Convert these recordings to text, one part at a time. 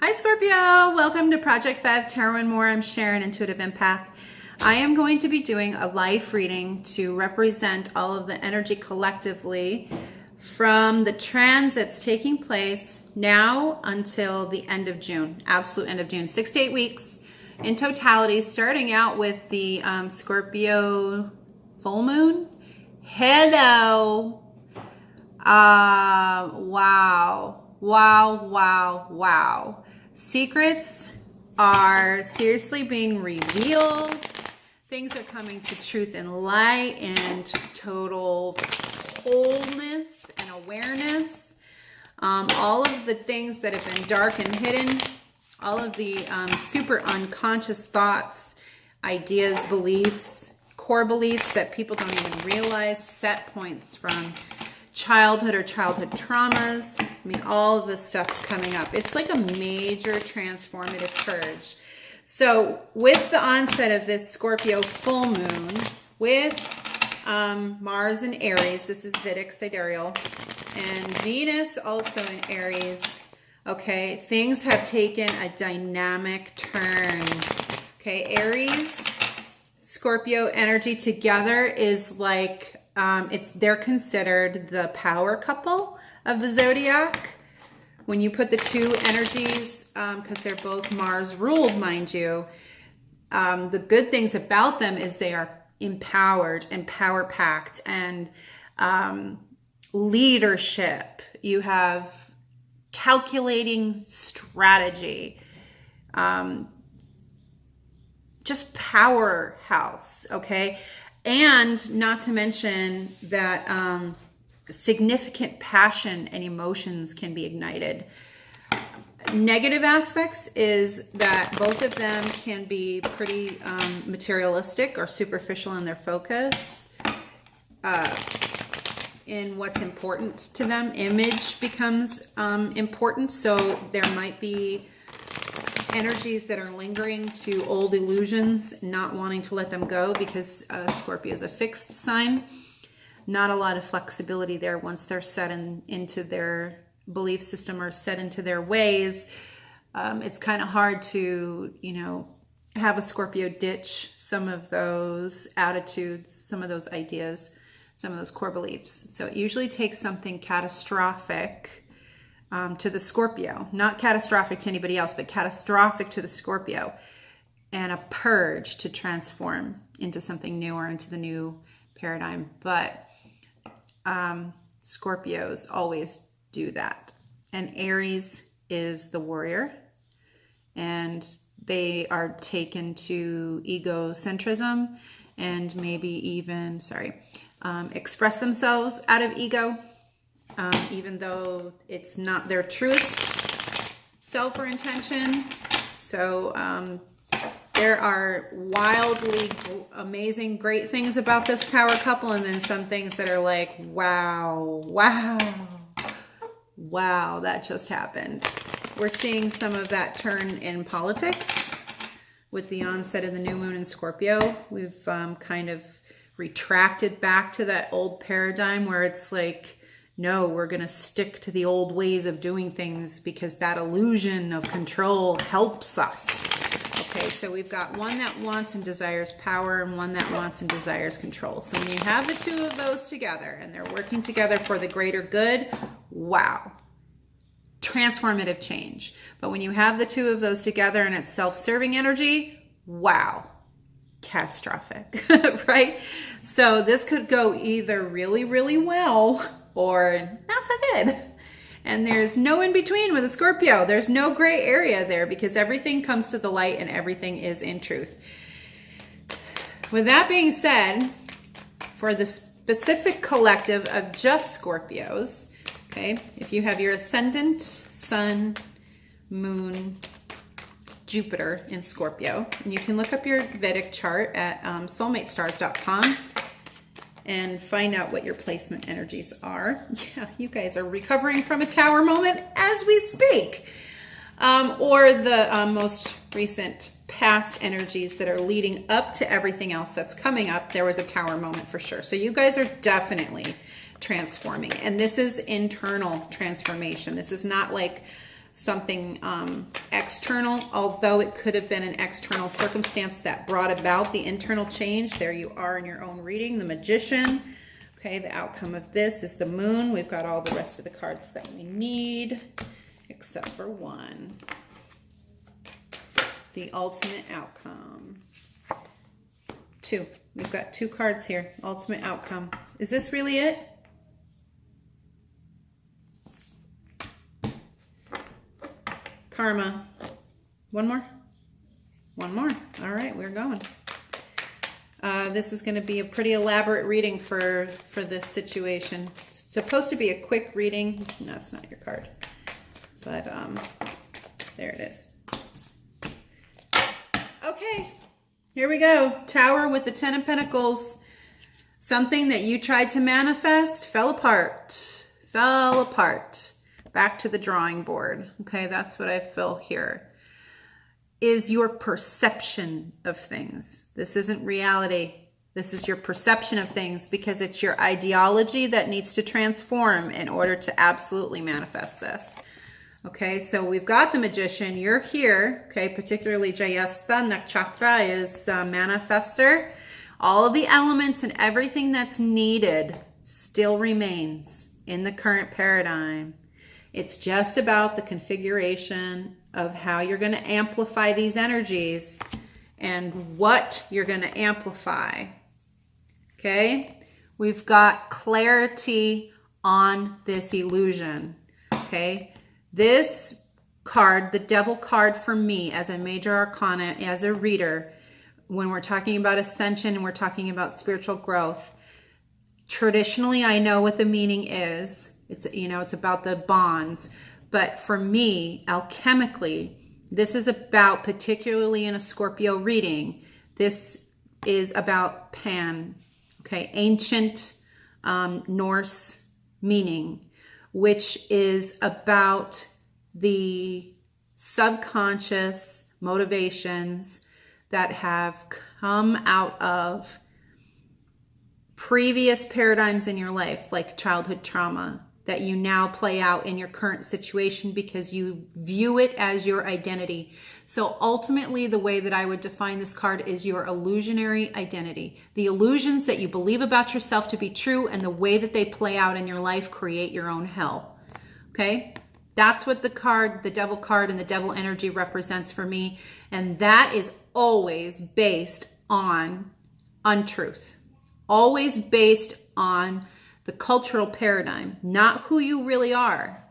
Hi Scorpio, welcome to Project Fev Tarot and More. I'm Sharon, Intuitive Empath. I am going to be doing a life reading to represent all of the energy collectively from the transits taking place now until the end of June, absolute end of June, 6 to 8 weeks in totality, starting out with the Scorpio full moon. Hello. Wow. Secrets are seriously being revealed. Things are coming to truth and light and total wholeness and awareness. All of the things that have been dark and hidden, all of the super unconscious thoughts, ideas, beliefs, core beliefs that people don't even realize, set points from childhood or childhood traumas. I mean, all of this stuff's coming up. It's like a major transformative purge. So with the onset of this Scorpio full moon, with Mars in Aries, this is Vedic sidereal, and Venus also in Aries, okay, things have taken a dynamic turn. Okay, Aries, Scorpio energy together is like, they're considered the power couple of the zodiac. When you put the two energies, because they're both Mars ruled, mind you, the good things about them is they are empowered and power packed and leadership. You have calculating strategy, just powerhouse, okay? And not to mention that significant passion and emotions can be ignited. Negative aspects is that both of them can be pretty materialistic or superficial in their focus, in what's important to them. Image becomes important, so there might be energies that are lingering to old illusions, not wanting to let them go, because Scorpio is a fixed sign. Not a lot of flexibility there once they're set into their belief system or set into their ways. It's kind of hard to, have a Scorpio ditch some of those attitudes, some of those ideas, some of those core beliefs. So it usually takes something catastrophic to the Scorpio, not catastrophic to anybody else, but catastrophic to the Scorpio, and a purge to transform into something new or into the new paradigm. But Scorpios always do that. And Aries is the warrior, and they are taken to egocentrism and maybe even, express themselves out of ego. Even though it's not their truest self or intention. So there are wildly amazing, great things about this power couple, and then some things that are like, wow, that just happened. We're seeing some of that turn in politics with the onset of the new moon in Scorpio. We've kind of retracted back to that old paradigm where it's like, no, we're going to stick to the old ways of doing things because that illusion of control helps us. Okay, so we've got one that wants and desires power and one that wants and desires control. So when you have the two of those together and they're working together for the greater good, wow, transformative change. But when you have the two of those together and it's self-serving energy, wow, catastrophic, right? So this could go either really, really well or not so good. And there's no in between with a Scorpio. There's no gray area there because everything comes to the light and everything is in truth. With that being said, for the specific collective of just Scorpios, okay, if you have your ascendant, sun, moon, Jupiter in Scorpio, and you can look up your Vedic chart at soulmatestars.com and find out what your placement energies are. Yeah, you guys are recovering from a tower moment as we speak. Or the most recent past energies that are leading up to everything else that's coming up. There was a tower moment for sure. So you guys are definitely transforming. And this is internal transformation. This is not like something external, although it could have been an external circumstance that brought about the internal change. There you are in your own reading, the Magician. Okay, the outcome of this is the Moon. We've got all the rest of the cards that we need, except for one. The ultimate outcome. Two. We've got two cards here. Ultimate outcome. Is this really it? Karma. One more? One more. All right, we're going. This is going to be a pretty elaborate reading for this situation. It's supposed to be a quick reading. No, it's not your card. But there it is. Okay, here we go. Tower with the Ten of Pentacles. Something that you tried to manifest fell apart. Fell apart. Back to the drawing board. Okay, that's what I feel here. Is your perception of things. This isn't reality. This is your perception of things, because it's your ideology that needs to transform in order to absolutely manifest this. Okay, so we've got the Magician. You're here. Okay, particularly Jayastha Nakshatra is manifester. All of the elements and everything that's needed still remains in the current paradigm. It's just about the configuration of how you're going to amplify these energies and what you're going to amplify. Okay? We've got clarity on this illusion. Okay? This card, the Devil card for me as a major arcana, as a reader, when we're talking about ascension and we're talking about spiritual growth, traditionally I know what the meaning is. It's, you know, it's about the bonds. But for me, alchemically, this is about, particularly in a Scorpio reading, this is about Pan, okay, ancient Norse meaning, which is about the subconscious motivations that have come out of previous paradigms in your life, like childhood trauma, that you now play out in your current situation because you view it as your identity. So ultimately, the way that I would define this card is your illusionary identity. The illusions that you believe about yourself to be true and the way that they play out in your life create your own hell. Okay? That's what the card, the Devil card and the Devil energy represents for me. And that is always based on untruth. Always based on the cultural paradigm, not who you really are.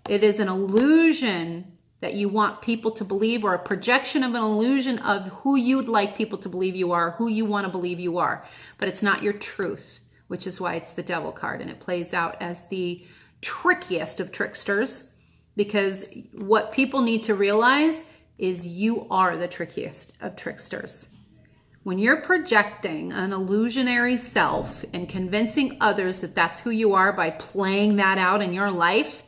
It is an illusion that you want people to believe, or a projection of an illusion of who you'd like people to believe you are, who you want to believe you are. But it's not your truth, which is why it's the Devil card. And it plays out as the trickiest of tricksters, because what people need to realize is you are the trickiest of tricksters. When you're projecting an illusionary self and convincing others that that's who you are by playing that out in your life,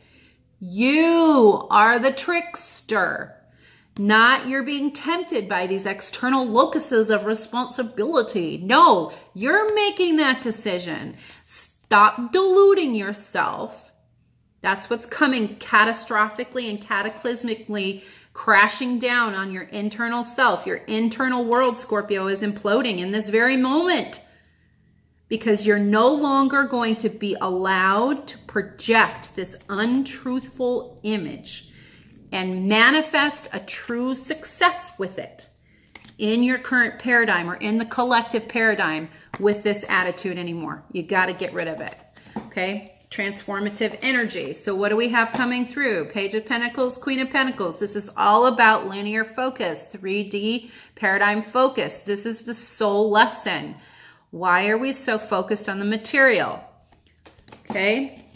you are the trickster. Not you're being tempted by these external locuses of responsibility. No, you're making that decision. Stop deluding yourself. That's what's coming catastrophically and cataclysmically crashing down on your internal self. Your internal world, Scorpio, is imploding in this very moment because you're no longer going to be allowed to project this untruthful image and manifest a true success with it in your current paradigm or in the collective paradigm with this attitude anymore. You got to get rid of it. Okay? Transformative energy. So what do we have coming through? Page of Pentacles, Queen of Pentacles. This is all about linear focus, 3D paradigm focus. This is the soul lesson. Why are we so focused on the material? Okay?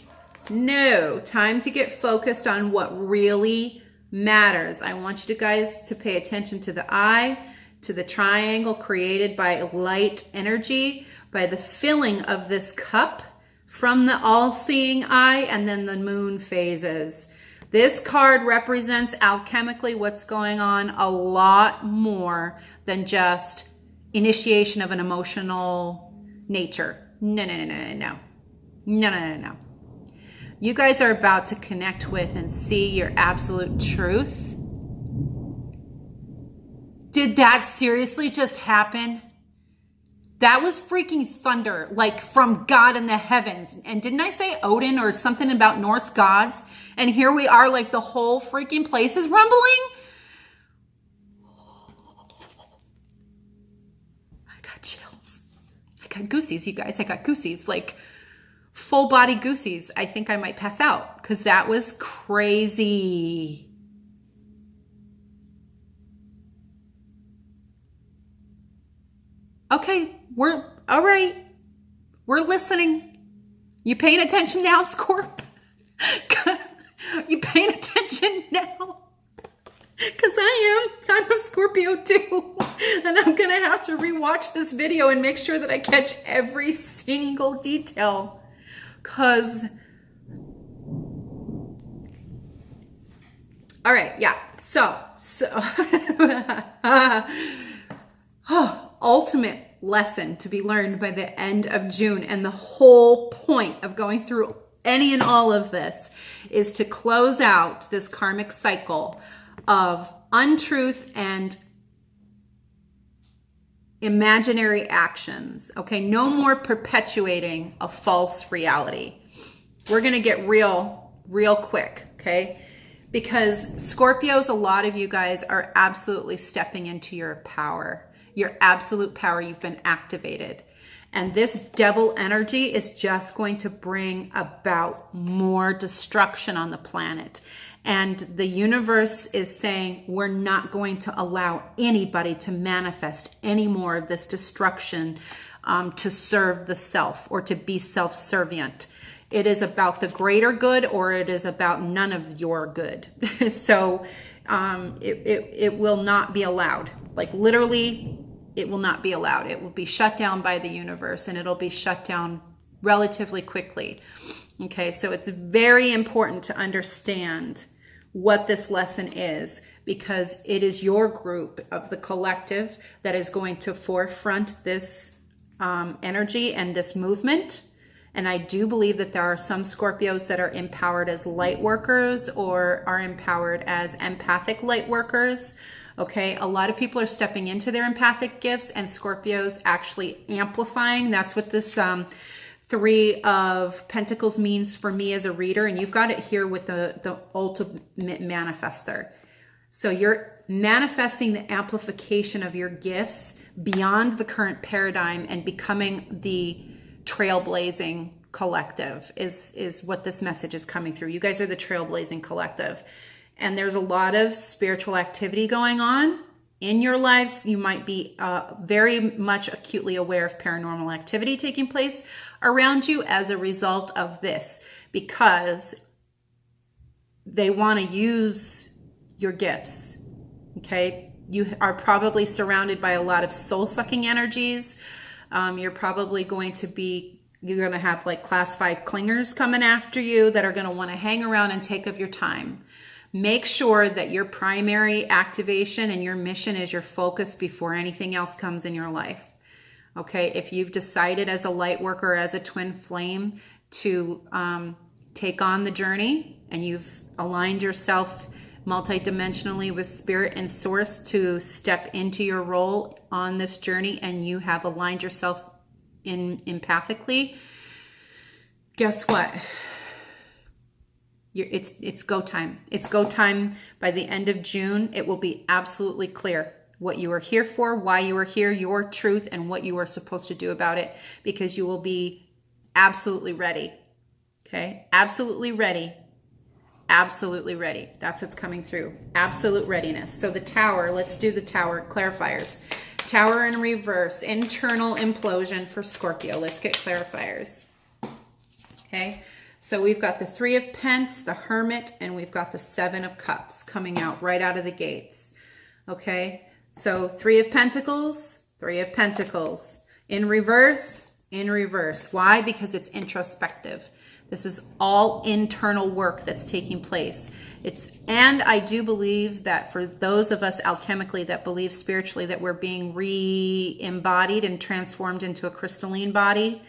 No, time to get focused on what really matters. I want you guys to pay attention to the eye, to the triangle created by light energy, by the filling of this cup from the all-seeing eye, and then the moon phases. This card represents alchemically what's going on a lot more than just initiation of an emotional nature. No. You guys are about to connect with and see your absolute truth. Did that seriously just happen? That was freaking thunder, like from God in the heavens. And didn't I say Odin or something about Norse gods? And here we are, like the whole freaking place is rumbling. I got chills. I got goosies, you guys. I got goosies, like full body goosies. I think I might pass out because that was crazy. Okay, we're all right. We're listening. You paying attention now, Scorp? You paying attention now? Because I'm a Scorpio too. And I'm going to have to rewatch this video and make sure that I catch every single detail. Because, all right, yeah. So ultimate lesson to be learned by the end of June. And the whole point of going through any and all of this is to close out this karmic cycle of untruth and imaginary actions. Okay, no more perpetuating a false reality. We're going to get real quick, okay? Because Scorpios, a lot of you guys are absolutely stepping into your power. Your absolute power. You've been activated. And this devil energy is just going to bring about more destruction on the planet. And the universe is saying we're not going to allow anybody to manifest any more of this destruction to serve the self or to be self-servient. It is about the greater good, or it is about none of your good. So it will not be allowed. Like literally, it will not be allowed. It will be shut down by the universe, and it'll be shut down relatively quickly. Okay, so it's very important to understand what this lesson is, because it is your group of the collective that is going to forefront this energy and this movement. And I do believe that there are some Scorpios that are empowered as light workers or are empowered as empathic light workers. Okay, a lot of people are stepping into their empathic gifts, and Scorpios actually amplifying. That's what this Three of Pentacles means for me as a reader. And you've got it here with the ultimate manifester. So you're manifesting the amplification of your gifts beyond the current paradigm and becoming the trailblazing collective is what this message is coming through. You guys are the trailblazing collective. And there's a lot of spiritual activity going on in your lives. You might be very much acutely aware of paranormal activity taking place around you as a result of this, because they want to use your gifts. Okay. You are probably surrounded by a lot of soul-sucking energies. You're probably going to have like class 5 clingers coming after you that are going to want to hang around and take up your time. Make sure that your primary activation and your mission is your focus before anything else comes in your life. Okay, if you've decided as a light worker, as a twin flame, to take on the journey, and you've aligned yourself multidimensionally with spirit and source to step into your role on this journey, and you have aligned yourself empathically, guess what? It's go time. It's go time. By the end of June, it will be absolutely clear what you are here for, why you are here, your truth, and what you are supposed to do about it, because you will be absolutely ready. Okay? Absolutely ready. Absolutely ready. That's what's coming through. Absolute readiness. So the Tower, let's do the Tower clarifiers. Tower in reverse, internal implosion for Scorpio. Let's get clarifiers. Okay? So we've got the 3 of Pence, the Hermit, and we've got the 7 of Cups coming out right out of the gates. Okay, so 3 of Pentacles, 3 of Pentacles. In reverse, in reverse. Why? Because it's introspective. This is all internal work that's taking place. And I do believe that for those of us alchemically that believe spiritually that we're being re-embodied and transformed into a crystalline body,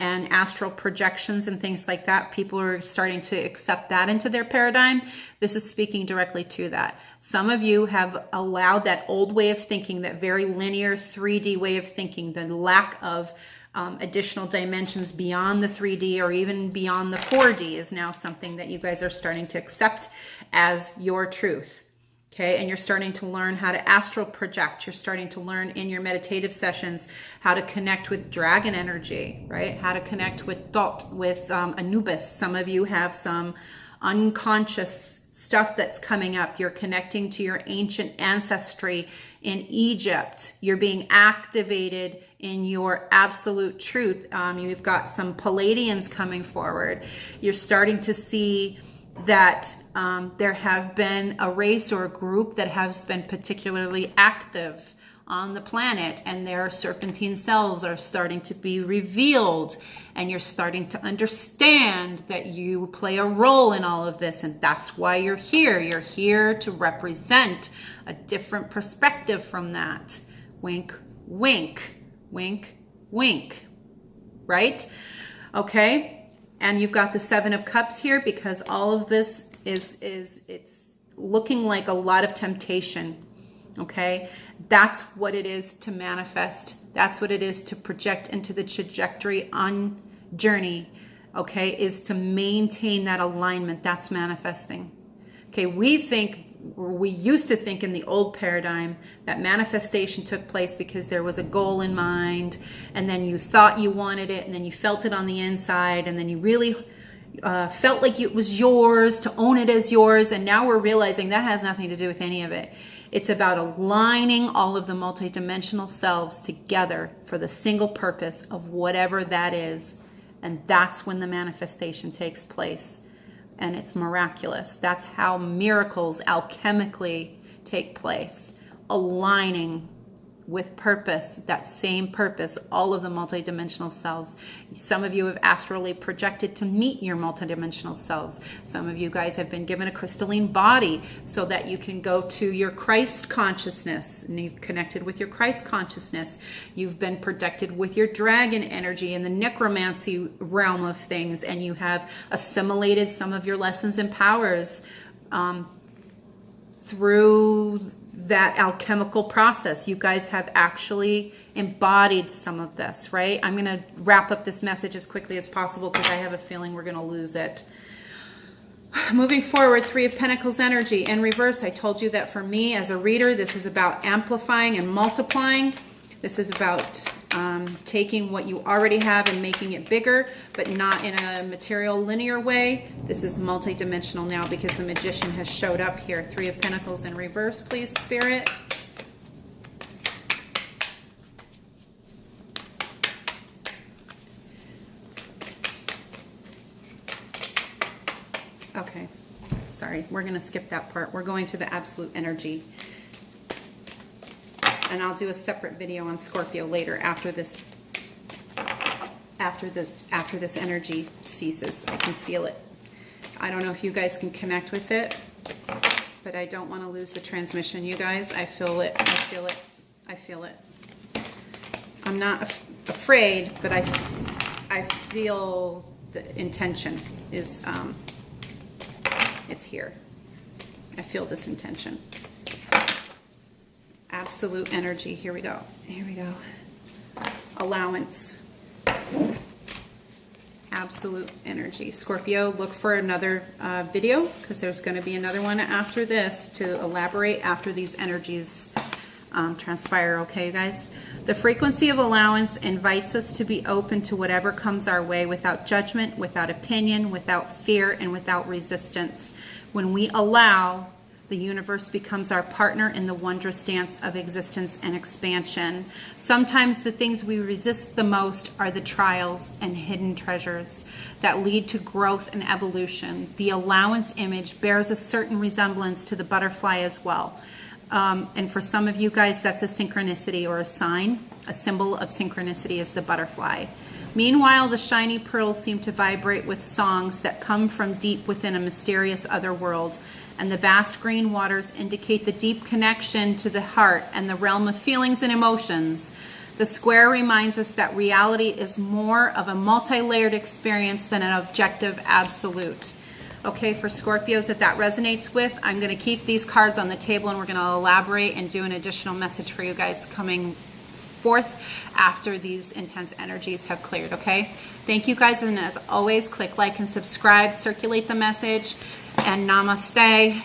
and astral projections and things like that. People are starting to accept that into their paradigm. This is speaking directly to that. Some of you have allowed that old way of thinking, that very linear 3D way of thinking, the lack of additional dimensions beyond the 3D or even beyond the 4D is now something that you guys are starting to accept as your truth. Okay, and you're starting to learn how to astral project. You're starting to learn in your meditative sessions how to connect with dragon energy, right? How to connect with Dot, with Anubis. Some of you have some unconscious stuff that's coming up. You're connecting to your ancient ancestry in Egypt. You're being activated in your absolute truth. You've got some Palladians coming forward. You're starting to see that there have been a race or a group that has been particularly active on the planet, and their serpentine selves are starting to be revealed, and you're starting to understand that you play a role in all of this, and that's why you're here. You're here to represent a different perspective from that. Wink, wink, wink, wink, right? Okay. And you've got the Seven of Cups here, because all of this it's looking like a lot of temptation. Okay. That's what it is to manifest. That's what it is to project into the trajectory on journey. Okay. Is to maintain that alignment. That's manifesting. Okay. We used to think in the old paradigm that manifestation took place because there was a goal in mind, and then you thought you wanted it, and then you felt it on the inside, and then you really felt like it was yours, to own it as yours. And now we're realizing that has nothing to do with any of it. It's about aligning all of the multidimensional selves together for the single purpose of whatever that is. And that's when the manifestation takes place. And it's miraculous. That's how miracles alchemically take place. Aligning with purpose, that same purpose, all of the multidimensional selves. Some of you have astrally projected to meet your multidimensional selves. Some of you guys have been given a crystalline body so that you can go to your Christ consciousness, and you've connected with your Christ consciousness. You've been protected with your dragon energy in the necromancy realm of things, and you have assimilated some of your lessons and powers through that alchemical process. You guys have actually embodied some of this, right? I'm going to wrap up this message as quickly as possible because I have a feeling we're going to lose it. Moving forward, Three of Pentacles energy in reverse. I told you that for me as a reader, this is about amplifying and multiplying. This is about taking what you already have and making it bigger, but not in a material linear way. This is multidimensional now because the Magician has showed up here. Three of Pentacles in reverse, please, Spirit. Okay, sorry, we're going to skip that part. We're going to the absolute energy. And I'll do a separate video on Scorpio later after this energy ceases. I can feel it. I don't know if you guys can connect with it, but I don't want to lose the transmission, you guys. I feel it. I feel it. I feel it. I'm not afraid, but I feel the intention is it's here. I feel this intention. Absolute energy. Here we go. Here we go. Allowance. Absolute energy. Scorpio, look for another video because there's going to be another one after this to elaborate after these energies transpire. Okay, you guys? The frequency of allowance invites us to be open to whatever comes our way without judgment, without opinion, without fear, and without resistance. When we allow, the universe becomes our partner in the wondrous dance of existence and expansion. Sometimes the things we resist the most are the trials and hidden treasures that lead to growth and evolution. The allowance image bears a certain resemblance to the butterfly as well. And for some of you guys, that's a synchronicity or a sign. A symbol of synchronicity is the butterfly. Meanwhile, the shiny pearls seem to vibrate with songs that come from deep within a mysterious other world. And the vast green waters indicate the deep connection to the heart and the realm of feelings and emotions. The square reminds us that reality is more of a multi-layered experience than an objective absolute. Okay, for Scorpios that resonates with, I'm going to keep these cards on the table and we're going to elaborate and do an additional message for you guys coming forth after these intense energies have cleared, okay? Thank you guys, and as always, click like and subscribe, circulate the message, and namaste.